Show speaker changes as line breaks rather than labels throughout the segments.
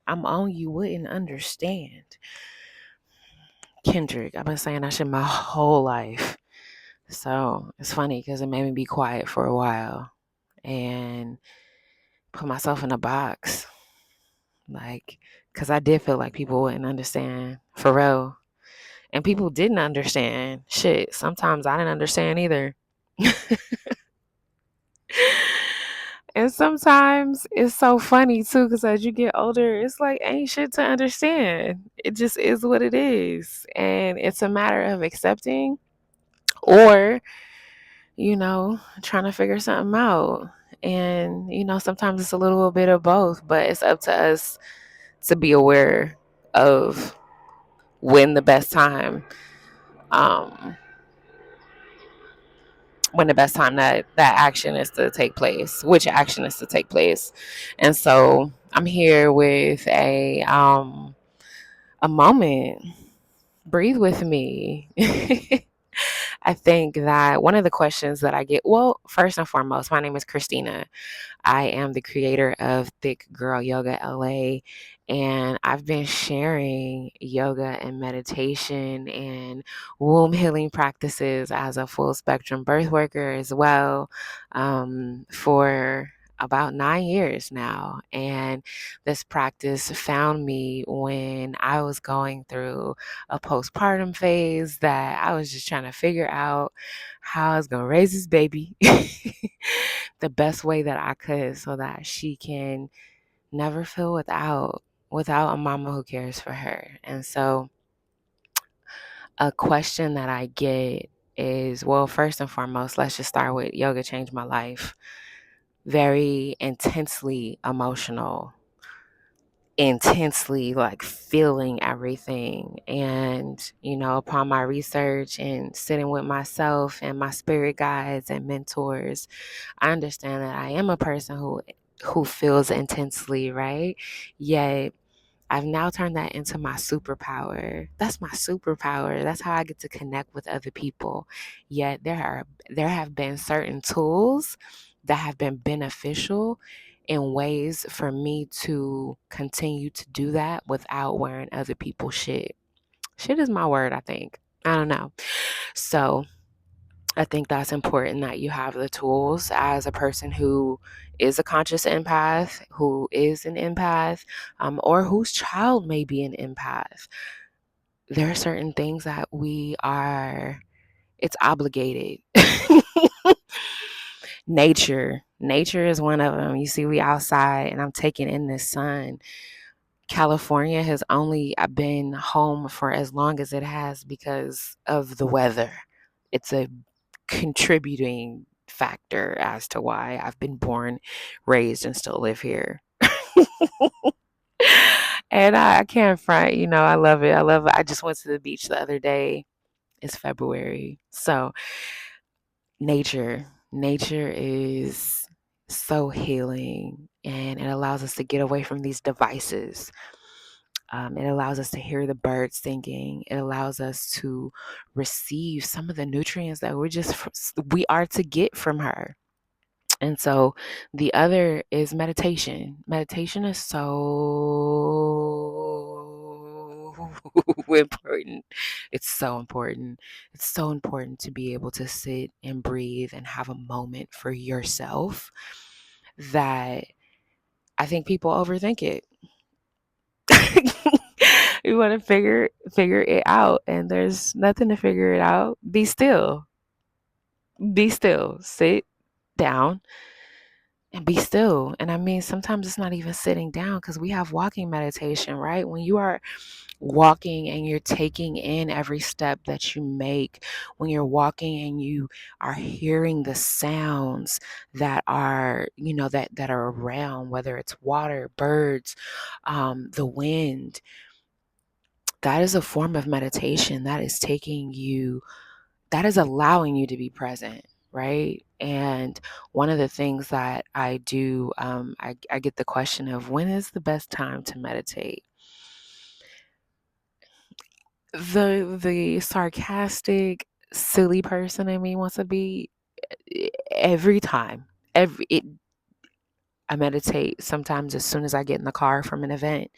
I'm on you wouldn't understand. Kendrick, I've been saying that shit my whole life. So it's funny because it made me be quiet for a while and put myself in a box. Like, because I did feel like people wouldn't understand for real. And people didn't understand. Shit, sometimes I didn't understand either. And sometimes it's so funny too, because as you get older, it's like ain't shit to understand. It just is what it is. And it's a matter of accepting or, trying to figure something out. And, sometimes it's a little bit of both, but it's up to us to be aware of when the best time, um, when the best time that action is to take place, which action is to take place. And so I'm here with a moment. Breathe with me. I think that one of the questions that I get, well, first and foremost, my name is Christina. I am the creator of Thick Girl Yoga LA, and I've been sharing yoga and meditation and womb healing practices as a full spectrum birth worker as well, for about 9 years now. And this practice found me when I was going through a postpartum phase that I was just trying to figure out how I was going to raise this baby the best way that I could so that she can never feel without a mama who cares for her. And so a question that I get is, well, first and foremost, let's just start with yoga changed my life. Very intensely emotional, intensely like feeling everything. And, upon my research and sitting with myself and my spirit guides and mentors, I understand that I am a person who feels intensely, right? Yet I've now turned that into my superpower. That's my superpower. That's how I get to connect with other people. Yet there have been certain tools that have been beneficial in ways for me to continue to do that without wearing other people's shit. Shit is my word, I think. I don't know. So I think that's important that you have the tools as a person who is a conscious empath, who is an empath, or whose child may be an empath. There are certain things that it's obligated. Nature is one of them. You see, we outside and I'm taking in this sun. California has only been home for as long as it has because of the weather. It's a contributing factor as to why I've been born, raised, and still live here. And I can't front, I love it. I love it. I just went to the beach the other day. It's February. So nature is so healing, and it allows us to get away from these devices. It allows us to hear the birds singing. It allows us to receive some of the nutrients that we are to get from her. And so the other is meditation. Meditation is so important. It's so important. It's so important to be able to sit and breathe and have a moment for yourself that I think people overthink it. You want to figure it out, and there's nothing to figure it out. Be still. Be still. Sit down and be still. And I mean, sometimes it's not even sitting down because we have walking meditation, right? When you are walking and you're taking in every step that you make, when you're walking and you are hearing the sounds that are, that are around, whether it's water, birds, the wind, that is a form of meditation that is allowing you to be present, right? And one of the things that I do, I get the question of when is the best time to meditate? The sarcastic, silly person in me wants to be every time. I meditate sometimes as soon as I get in the car from an event.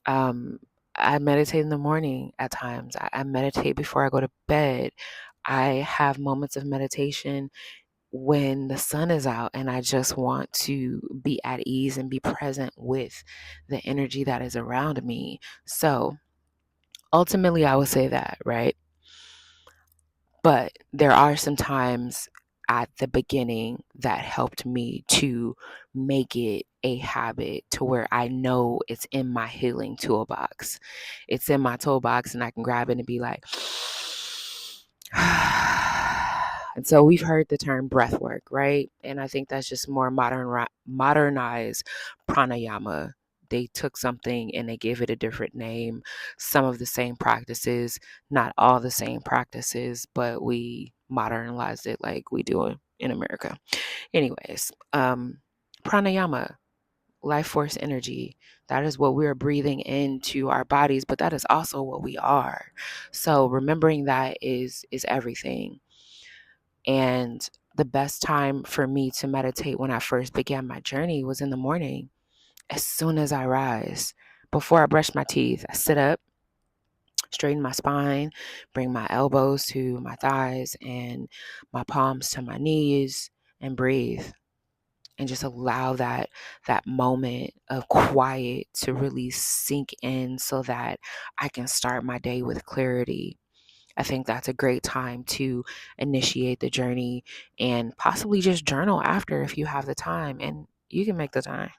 Um, I meditate in the morning at times. I meditate before I go to bed. I have moments of meditation when the sun is out and I just want to be at ease and be present with the energy that is around me. So ultimately, I would say that, right? But there are some times at the beginning that helped me to make it a habit to where I know it's in my healing toolbox. It's in my toolbox and I can grab it and be like, and so we've heard the term breath work, right? And I think that's just more modernized pranayama. They took something and they gave it a different name. Some of the same practices, not all the same practices, but we modernized it like we do in America. Anyways, pranayama, life force energy, that is what we're breathing into our bodies, but that is also what we are. So remembering that is everything. And the best time for me to meditate when I first began my journey was in the morning. As soon as I rise, before I brush my teeth, I sit up, straighten my spine, bring my elbows to my thighs and my palms to my knees, and breathe, and just allow that moment of quiet to really sink in so that I can start my day with clarity. I think that's a great time to initiate the journey, and possibly just journal after if you have the time, and you can make the time.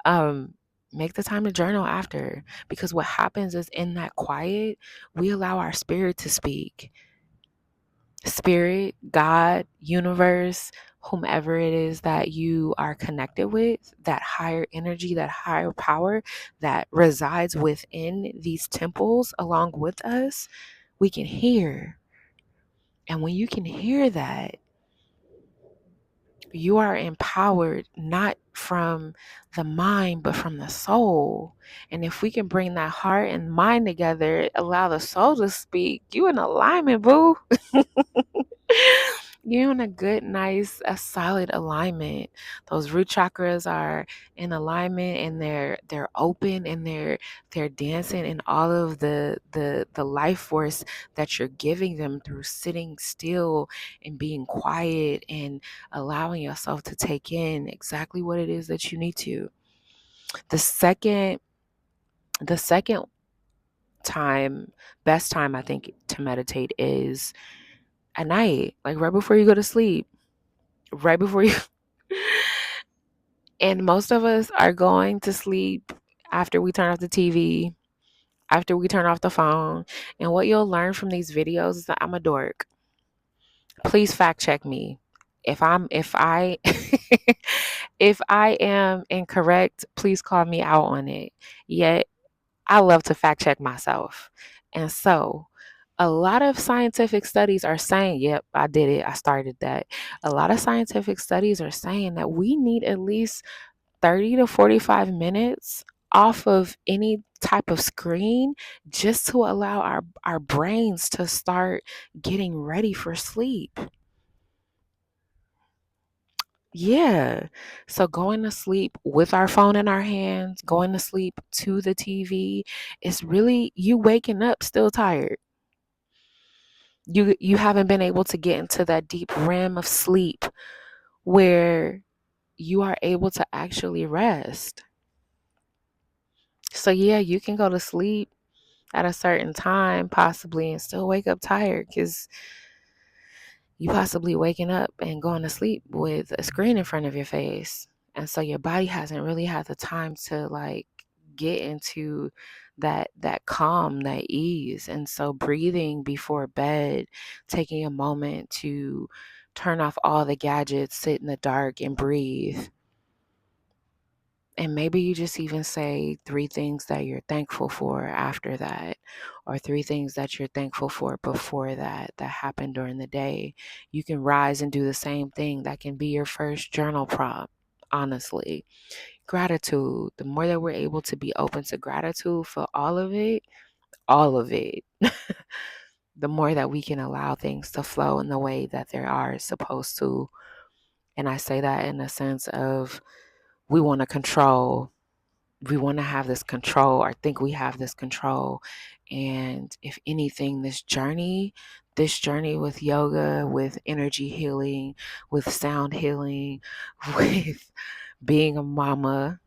um, Make the time to journal after, because what happens is in that quiet, we allow our spirit to speak. Spirit, God, universe, whomever it is that you are connected with, that higher energy, that higher power that resides within these temples along with us, we can hear. And when you can hear that, you are empowered not from the mind, but from the soul. And if we can bring that heart and mind together, allow the soul to speak, you in alignment, boo. You're in a good, nice, a solid alignment. Those root chakras are in alignment, and they're open, and they're dancing in all of the life force that you're giving them through sitting still and being quiet and allowing yourself to take in exactly what it is that you need to. The second the second time, best time I think to meditate is at night, like right before you go to sleep. Right before you And most of us are going to sleep after we turn off the TV, after we turn off the phone. And what you'll learn from these videos is that I'm a dork. Please fact check me. If I if I am incorrect, please call me out on it. Yet I love to fact check myself. And so a lot of scientific studies are saying, yep, I did it. I started that. A lot of scientific studies are saying that we need at least 30 to 45 minutes off of any type of screen just to allow our brains to start getting ready for sleep. Yeah. So going to sleep with our phone in our hands, going to sleep to the TV, is really you waking up still tired. You haven't been able to get into that deep REM of sleep where you are able to actually rest. So yeah, you can go to sleep at a certain time possibly and still wake up tired because you possibly waking up and going to sleep with a screen in front of your face. And so your body hasn't really had the time to like get into that calm, that ease. And so breathing before bed, taking a moment to turn off all the gadgets, sit in the dark and breathe. And maybe you just even say 3 things that you're thankful for after that, or 3 things that you're thankful for before that happened during the day. You can rise and do the same thing. That can be your first journal prompt, honestly. Gratitude. The more that we're able to be open to gratitude for all of it, the more that we can allow things to flow in the way that they are supposed to. And I say that in the sense of we want to control. We want to have this control or think we have this control. And if anything, this journey with yoga, with energy healing, with sound healing, with being a mama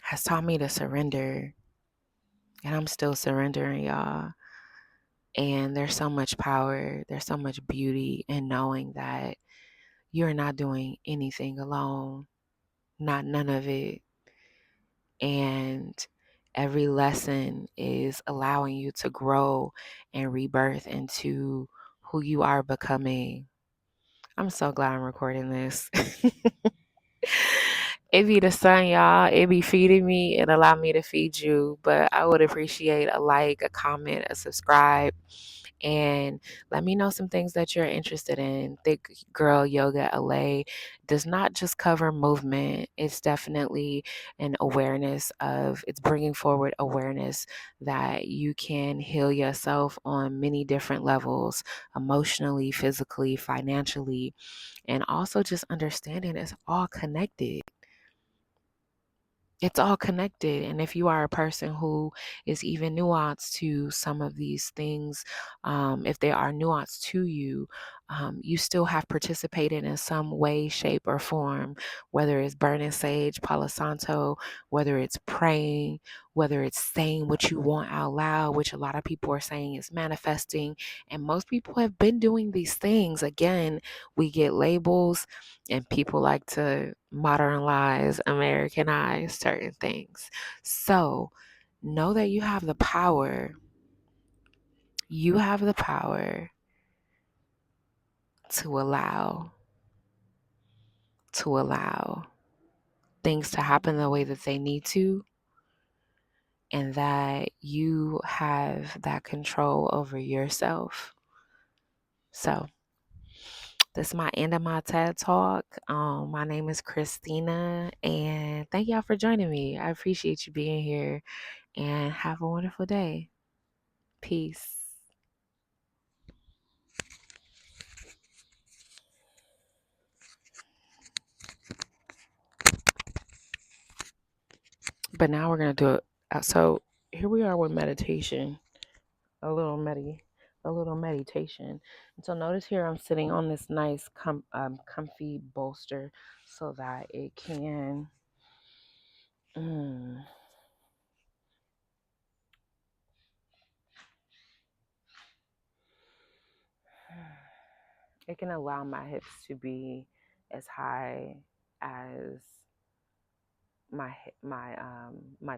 has taught me to surrender. And I'm still surrendering, y'all. And there's so much power, there's so much beauty in knowing that you're not doing anything alone, not none of it. And every lesson is allowing you to grow and rebirth into who you are becoming. I'm so glad I'm recording this. It be the sun, y'all. It be feeding me and allow me to feed you. But I would appreciate a like, a comment, a subscribe, and let me know some things that you're interested in. Thick Girl Yoga LA does not just cover movement. It's definitely an awareness it's bringing forward awareness that you can heal yourself on many different levels, emotionally, physically, financially, and also just understanding it's all connected. It's all connected. And if you are a person who is even nuanced to some of these things, if they are nuanced to you, you still have participated in some way, shape, or form, whether it's burning sage, Palo Santo, whether it's praying, whether it's saying what you want out loud, which a lot of people are saying is manifesting. And most people have been doing these things. Again, we get labels and people like to modernize, Americanize certain things. So know that you have the power. You have the power to allow things to happen the way that they need to, and that you have that control over yourself. So this is my end of my TED Talk. My name is Christina, and thank y'all for joining me. I appreciate you being here, and have a wonderful day. Peace. But now we're gonna do it. So here we are with meditation, a little a little meditation. And so notice here I'm sitting on this nice, comfy bolster, so that mm, it can allow my hips to be as high as my